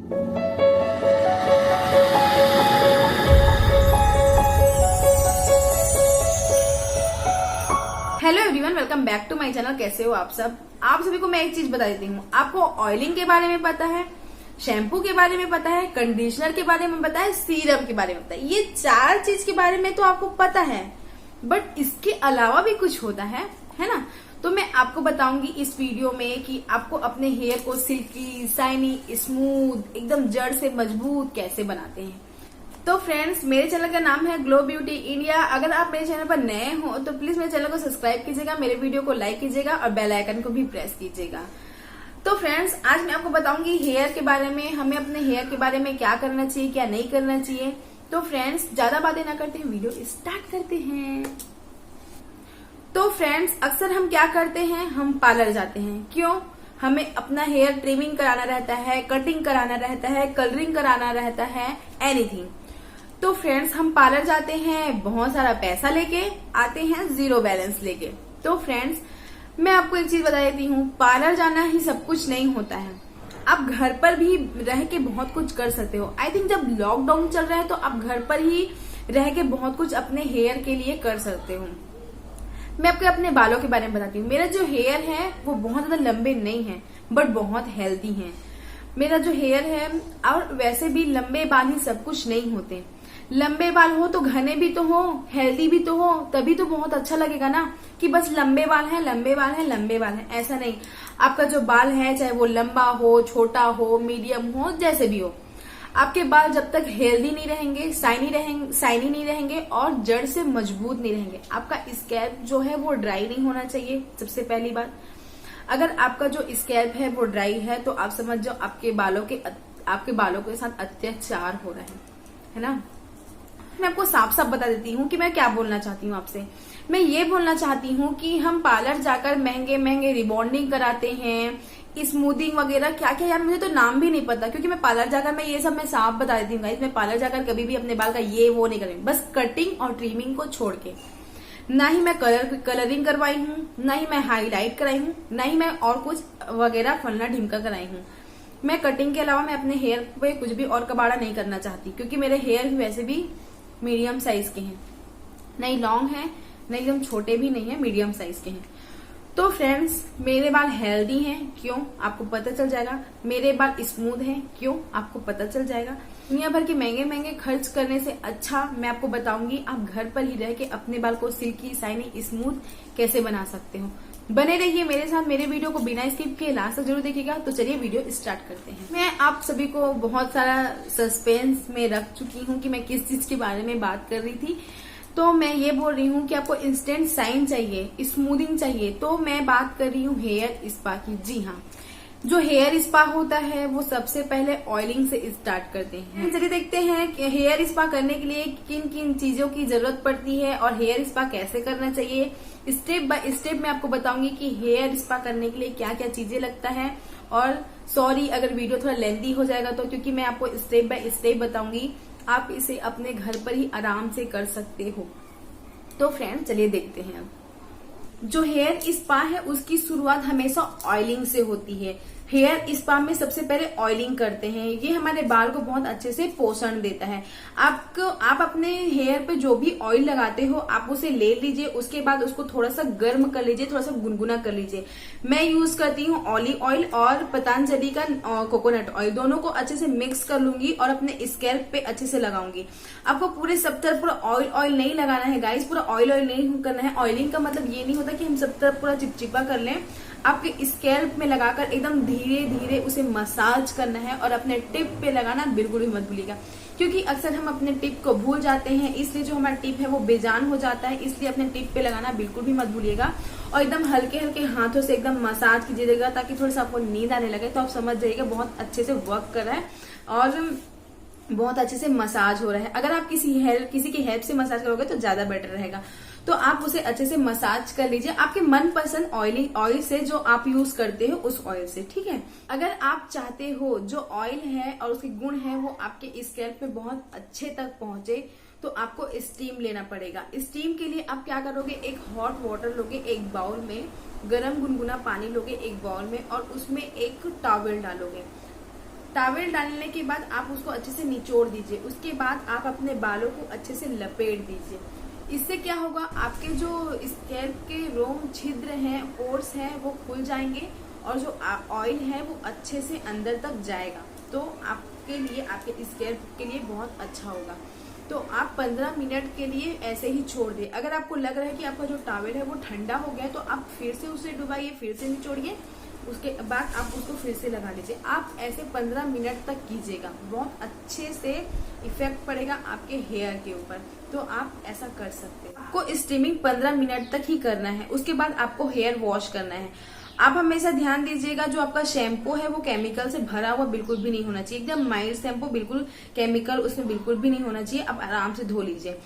Hello everyone, welcome back to my channel. कैसे हो आप सब? आप सभी को मैं एक चीज बता देती हूँ। आपको ऑयलिंग के बारे में पता है, शैम्पू के बारे में पता है, कंडीशनर के बारे में पता है, सीरम के बारे में पता है। ये 4 चीज के बारे में तो आपको पता है, बट इसके अलावा भी कुछ होता है ना? तो मैं आपको बताऊंगी इस वीडियो में कि आपको अपने हेयर को सिल्की, शाइनी, स्मूथ, एकदम जड़ से मजबूत कैसे बनाते हैं। तो फ्रेंड्स, मेरे चैनल का नाम है ग्लो ब्यूटी इंडिया। अगर आप मेरे चैनल पर नए हो तो प्लीज मेरे चैनल को सब्सक्राइब कीजिएगा, मेरे वीडियो को लाइक कीजिएगा और बेल आइकन को भी प्रेस कीजिएगा। तो फ्रेंड्स, आज मैं आपको बताऊंगी हेयर के बारे में, हमें अपने हेयर के बारे में क्या करना चाहिए, क्या नहीं करना चाहिए। तो फ्रेंड्स, ज्यादा बातें ना करते हैं, वीडियो स्टार्ट करते हैं। तो फ्रेंड्स, अक्सर हम क्या करते हैं, हम पार्लर जाते हैं। क्यों? हमें अपना हेयर ट्रिमिंग कराना रहता है, कटिंग कराना रहता है, कलरिंग कराना रहता है, एनीथिंग। तो फ्रेंड्स, हम पार्लर जाते हैं, बहुत सारा पैसा लेके आते हैं, जीरो बैलेंस लेके। तो फ्रेंड्स, मैं आपको एक चीज बता देती हूँ, पार्लर जाना ही सब कुछ नहीं होता है। आप घर पर भी रह के बहुत कुछ कर सकते हो। आई थिंक जब लॉकडाउन चल रहा है तो आप घर पर ही रह के बहुत कुछ अपने हेयर के लिए कर सकते हो। मैं आपको अपने बालों के बारे में बताती हूँ। मेरा जो हेयर है वो बहुत ज्यादा लंबे नहीं है, बट बहुत हेल्दी है मेरा जो हेयर है। और वैसे भी लंबे बाल ही सब कुछ नहीं होते। लंबे बाल हो तो घने भी तो हो, हेल्दी भी तो हो, तभी तो बहुत अच्छा लगेगा ना कि बस लंबे बाल है, लंबे बाल है, लंबे बाल है। ऐसा नहीं, आपका जो बाल है चाहे वो लंबा हो, छोटा हो, मीडियम हो, जैसे भी हो, आपके बाल जब तक हेल्दी नहीं रहेंगे, शाइनी नहीं रहेंगे और जड़ से मजबूत नहीं रहेंगे। आपका स्कैल्प जो है वो ड्राई नहीं होना चाहिए। सबसे पहली बात, अगर आपका जो स्कैल्प है वो ड्राई है तो आप समझ जाओ आपके बालों के साथ अत्याचार हो रहा है ना? मैं आपको साफ साफ बता देती हूँ कि मैं क्या बोलना चाहती हूँ आपसे। मैं ये बोलना चाहती हूँ कि हम पार्लर जाकर महंगे महंगे रिबॉन्डिंग कराते हैं, स्मूथिंग वगैरह क्या क्या, यार मुझे तो नाम भी नहीं पता, क्योंकि मैं पार्लर जाकर मैं ये सब मैं साफ बता देती हूँ गाइस। मैं पार्लर जाकर कभी भी अपने बाल का ये वो नहीं करूंगी, बस कटिंग और ट्रिमिंग को छोड़ के। ना ही मैं कलरिंग करवाई हूँ, ना ही मैं हाईलाइट कराई हूँ, ना ही मैं और कुछ वगैरह फलना ढिमका कराई हूँ। मैं कटिंग के अलावा मैं अपने हेयर पे कुछ भी और कबाड़ा नहीं करना चाहती, क्योंकि मेरे हेयर भी वैसे भी मीडियम साइज के हैं, नहीं लॉन्ग है, नहीं एकदम छोटे भी नहीं है, मीडियम साइज के हैं। तो फ्रेंड्स, मेरे बाल हेल्दी हैं, क्यों? आपको पता चल जाएगा। मेरे बाल स्मूथ हैं, क्यों? आपको पता चल जाएगा। दुनिया भर के महंगे महंगे खर्च करने से अच्छा मैं आपको बताऊंगी आप घर पर ही रह के अपने बाल को सिल्की, शाइनी, स्मूथ कैसे बना सकते हो। बने रहिए मेरे साथ, मेरे वीडियो को बिना स्किप के लास्ट तक जरूर देखिएगा। तो चलिए वीडियो स्टार्ट करते हैं। मैं आप सभी को बहुत सारा सस्पेंस में रख चुकी हूँ कि मैं किस चीज के बारे में बात कर रही थी। तो मैं ये बोल रही हूँ कि आपको इंस्टेंट शाइन चाहिए, स्मूथिंग चाहिए, तो मैं बात कर रही हूँ हेयर स्पा की। जी हाँ, जो हेयर स्पा होता है वो सबसे पहले ऑयलिंग से स्टार्ट करते हैं। चलिए देखते हैं कि हेयर स्पा करने के लिए किन किन चीजों की जरूरत पड़ती है और हेयर स्पा कैसे करना चाहिए। स्टेप बाय स्टेप मैं आपको बताऊंगी कि हेयर स्पा करने के लिए क्या क्या चीजें लगता है। और सॉरी अगर वीडियो थोड़ा लेंथी हो जाएगा तो, क्योंकि मैं आपको स्टेप बाय स्टेप बताऊंगी, आप इसे अपने घर पर ही आराम से कर सकते हो। तो फ्रेंड्स, चलिए देखते हैं। अब जो हेयर स्पा है उसकी शुरुआत हमेशा ऑयलिंग से होती है। हेयर स्पा में सबसे पहले ऑयलिंग करते हैं। ये हमारे बाल को बहुत अच्छे से पोषण देता है। आप अपने हेयर पे जो भी ऑयल लगाते हो आप उसे ले लीजिए, उसके बाद उसको थोड़ा सा गर्म कर लीजिए, थोड़ा सा गुनगुना कर लीजिए। मैं यूज करती हूँ ऑलिव ऑयल और पतंजलि का कोकोनट ऑयल, दोनों को अच्छे से मिक्स कर लूंगी और अपने स्कैल्प पे अच्छे से लगाऊंगी। आपको पूरे सब तरफ पूरा ऑयल नहीं लगाना है गाइस, पूरा ऑयल नहीं करना है। ऑयलिंग का मतलब ये नहीं होता कि हम सब तरफ पूरा चिपचिपा कर लें। आपके स्कैल्प में लगाकर एकदम धीरे धीरे उसे मसाज करना है और अपने टिप पे लगाना बिल्कुल भी मत भूलिएगा, क्योंकि अक्सर हम अपने टिप को भूल जाते हैं, इसलिए जो हमारा टिप है वो बेजान हो जाता है। इसलिए अपने टिप पे लगाना बिल्कुल भी मत भूलिएगा और एकदम हल्के हल्के हाथों से एकदम मसाज कीजिएगा, ताकि थोड़ा सा आपको नींद आने लगे तो आप समझ जाइएगा बहुत अच्छे से वर्क कर रहा है और बहुत अच्छे से मसाज हो रहा है। अगर आप किसी की हेल्प से मसाज करोगे तो ज्यादा बेटर रहेगा। तो आप उसे अच्छे से मसाज कर लीजिए आपके मनपसंद ऑयल से, जो आप यूज करते हो उस ऑयल से, ठीक है। अगर आप चाहते हो जो ऑयल है और उसके गुण है वो आपके स्कैल्प पे बहुत अच्छे तक पहुंचे, तो आपको स्टीम लेना पड़ेगा। स्टीम के लिए आप क्या करोगे, एक हॉट वाटर लोगे एक बाउल में, गरम गुनगुना पानी लोगे एक बाउल में और उसमें एक टॉवल डालोगे। टॉवेल डालने के बाद आप उसको अच्छे से निचोड़ दीजिए। उसके बाद आप अपने बालों को अच्छे से लपेट दीजिए। इससे क्या होगा, आपके जो स्कैल्प के रोम छिद्र हैं, पोर्स हैं, वो खुल जाएंगे और जो ऑयल है वो अच्छे से अंदर तक जाएगा। तो आपके लिए, आपके स्कैल्प के लिए बहुत अच्छा होगा। तो आप 15 मिनट के लिए ऐसे ही छोड़ दें। अगर आपको लग रहा है कि आपका जो टॉवेल है वो ठंडा हो गया है तो आप फिर से उसे डुबाइए, फिर से निचोड़िए, उसके बाद आप उसको फिर से लगा लीजिए। आप ऐसे 15 मिनट तक कीजिएगा, बहुत अच्छे से इफेक्ट पड़ेगा आपके हेयर के ऊपर। तो आप ऐसा कर सकते हैं। आपको स्टीमिंग 15 मिनट तक ही करना है। उसके बाद आपको हेयर वॉश करना है। आप हमेशा ध्यान दीजिएगा, जो आपका शैम्पू है वो केमिकल से भरा हुआ बिल्कुल भी नहीं होना चाहिए। एकदम माइल्ड शैम्पू, बिल्कुल केमिकल उसमें बिल्कुल भी नहीं होना चाहिए। आप आराम से धो लीजिए।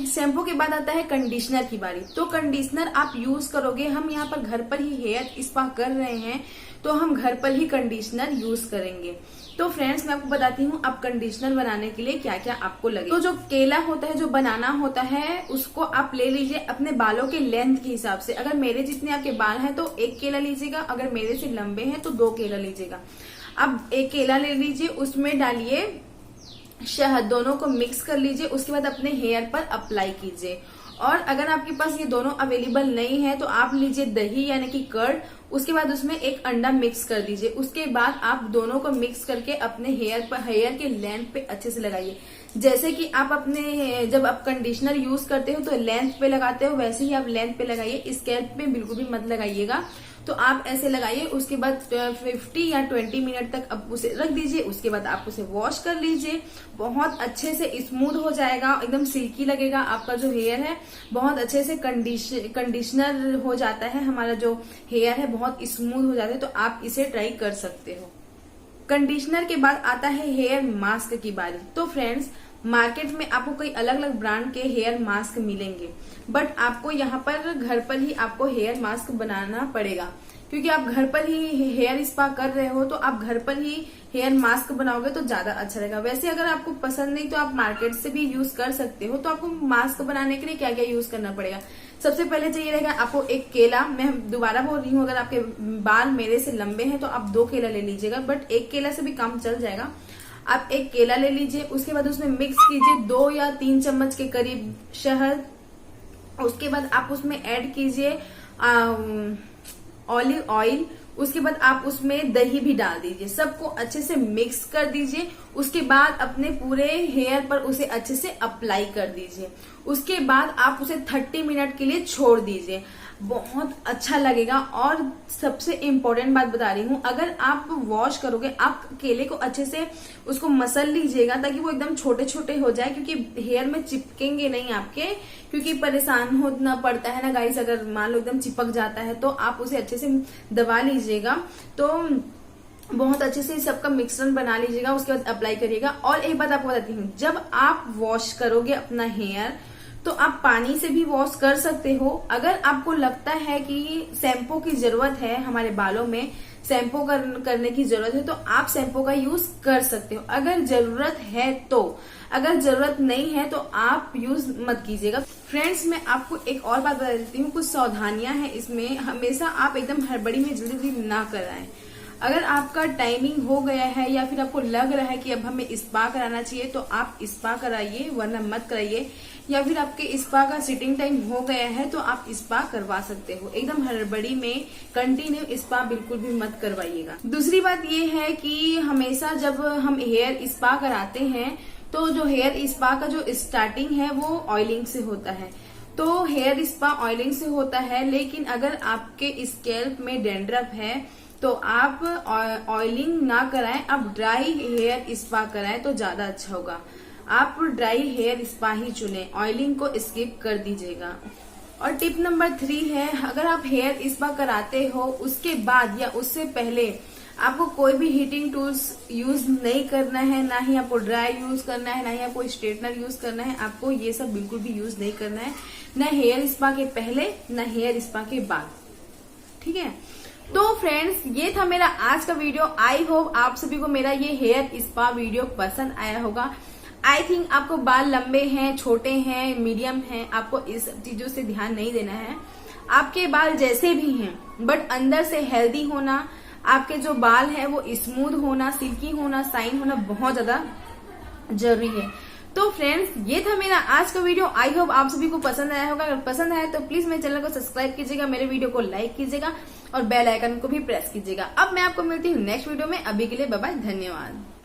शैम्पू के बाद आता है कंडीशनर की बारी। तो कंडीशनर आप यूज करोगे, हम यहाँ पर घर पर ही हेयर स्पा कर रहे हैं तो हम घर पर ही कंडीशनर यूज करेंगे। तो फ्रेंड्स, मैं आपको बताती हूँ आप कंडीशनर बनाने के लिए क्या क्या आपको लगे। तो जो केला होता है, जो बनाना होता है, उसको आप ले लीजिए अपने बालों के लेंथ के हिसाब से। अगर मेरे जितने आपके बाल हैं तो 1 केला लीजिएगा, अगर मेरे से लंबे हैं तो 2 केला लीजिएगा। अब 1 केला ले लीजिए, उसमें डालिए शहद, दोनों को मिक्स कर लीजिए। उसके बाद अपने हेयर पर अप्लाई कीजिए। और अगर आपके पास ये दोनों अवेलेबल नहीं है तो आप लीजिए दही यानी कि कर्ड, उसके बाद उसमें 1 अंडा मिक्स कर दीजिए। उसके बाद आप दोनों को मिक्स करके अपने हेयर के लेंथ पे अच्छे से लगाइए। जैसे कि आप अपने, जब आप कंडीशनर यूज करते हो तो लेंथ पे लगाते हो, वैसे ही आप लेंथ पे लगाइए। स्कैल्प पे बिल्कुल भी मत लगाइएगा। तो आप ऐसे लगाइए। उसके बाद 50 या 20 मिनट तक आप उसे रख दीजिए। उसके बाद आप उसे वॉश कर लीजिए। बहुत अच्छे से स्मूथ हो जाएगा, एकदम सिल्की लगेगा आपका जो हेयर है। बहुत अच्छे से कंडीशनर हो जाता है, हमारा जो हेयर है बहुत स्मूथ हो जाता है। तो आप इसे ट्राई कर सकते हो। कंडीशनर के बाद आता है हेयर मास्क की बारी। तो फ्रेंड्स, मार्केट में आपको कई अलग अलग ब्रांड के हेयर मास्क मिलेंगे, बट आपको यहाँ पर घर पर ही आपको हेयर मास्क बनाना पड़ेगा। क्योंकि आप घर पर ही हेयर स्पा कर रहे हो तो आप घर पर ही हेयर मास्क बनाओगे तो ज्यादा अच्छा रहेगा। वैसे अगर आपको पसंद नहीं तो आप मार्केट से भी यूज कर सकते हो। तो आपको मास्क बनाने के लिए क्या क्या यूज करना पड़ेगा, सबसे पहले चाहिए रहेगा आपको 1 केला। मैं दोबारा बोल रही हूँ, अगर आपके बाल मेरे से लंबे हैं तो आप 2 केला ले लीजिएगा, बट 1 केला से भी कम चल जाएगा। आप 1 केला ले लीजिए। उसके बाद उसमें मिक्स कीजिए 2 या 3 चम्मच के करीब शहद। उसके बाद आप उसमें ऐड कीजिए ऑलिव ऑयल। उसके बाद आप उसमें दही भी डाल दीजिए। सबको अच्छे से मिक्स कर दीजिए। उसके बाद अपने पूरे हेयर पर उसे अच्छे से अप्लाई कर दीजिए। उसके बाद आप उसे 30 मिनट के लिए छोड़ दीजिए। बहुत अच्छा लगेगा। और सबसे इम्पोर्टेंट बात बता रही हूँ, अगर आप वॉश करोगे, आप केले को अच्छे से उसको मसल लीजिएगा ताकि वो एकदम छोटे छोटे हो जाए, क्योंकि हेयर में चिपकेंगे नहीं आपके, क्योंकि परेशान होना पड़ता है ना गाइस। अगर मान लो एकदम चिपक जाता है तो आप उसे अच्छे से दबा लीजिएगा। तो बहुत अच्छे से सबका मिश्रण बना लीजिएगा। उसके बाद अप्लाई करिएगा। और एक बात आपको बताती हूँ, जब आप वॉश करोगे अपना हेयर तो आप पानी से भी वॉश कर सकते हो। अगर आपको लगता है कि शैम्पू की जरूरत है, हमारे बालों में शैम्पू करने की जरूरत है, तो आप शैम्पू का यूज कर सकते हो अगर जरूरत है तो। अगर जरूरत नहीं है तो आप यूज मत कीजिएगा। फ्रेंड्स, मैं आपको एक और बात बता देती हूँ, कुछ सावधानियां हैं इसमें। हमेशा आप एकदम हड़बड़ी में जल्दी ना कराएं। अगर आपका टाइमिंग हो गया है या फिर आपको लग रहा है कि अब हमें स्पा कराना चाहिए तो आप स्पा कराइए, वरना मत कराइए। या फिर आपके स्पा का सिटिंग टाइम हो गया है तो आप स्पा करवा सकते हो। एकदम हड़बड़ी में कंटिन्यू स्पा बिल्कुल भी मत करवाइएगा। दूसरी बात ये है कि हमेशा जब हम हेयर स्पा कराते हैं तो जो हेयर स्पा का जो स्टार्टिंग है वो ऑयलिंग से होता है। तो हेयर स्पा ऑयलिंग से होता है, लेकिन अगर आपके स्कैल्प में डैंड्रफ है तो आप ऑयलिंग ना कराएं, आप ड्राई हेयर स्पा कराएं तो ज्यादा अच्छा होगा। आप ड्राई हेयर स्पा ही चुनें, ऑयलिंग को स्किप कर दीजिएगा। और टिप नंबर 3 है, अगर आप हेयर स्पा कराते हो उसके बाद या उससे पहले आपको कोई भी हीटिंग टूल्स यूज नहीं करना है, ना ही आपको ड्राई यूज करना है, ना ही आपको स्ट्रेटनर यूज करना है। आपको ये सब बिल्कुल भी यूज नहीं करना है, न हेयर स्पा के पहले न हेयर स्पा के बाद। ठीक है, तो फ्रेंड्स, ये था मेरा आज का वीडियो। आई होप आप सभी को मेरा ये हेयर स्पा वीडियो पसंद आया होगा। आई थिंक आपको बाल लंबे हैं, छोटे हैं, मीडियम हैं, आपको इस चीजों से ध्यान नहीं देना है। आपके बाल जैसे भी हैं, बट अंदर से हेल्दी होना, आपके जो बाल है वो स्मूथ होना, सिल्की होना, शाइन होना बहुत ज्यादा जरूरी है। तो फ्रेंड्स, ये था मेरा आज का वीडियो। आई होप आप सभी को पसंद आया होगा। अगर पसंद आया तो प्लीज मेरे चैनल को सब्सक्राइब कीजिएगा, मेरे वीडियो को लाइक कीजिएगा और बेल आइकन को भी प्रेस कीजिएगा। अब मैं आपको मिलती हूँ नेक्स्ट वीडियो में। अभी के लिए बाय बाय, धन्यवाद।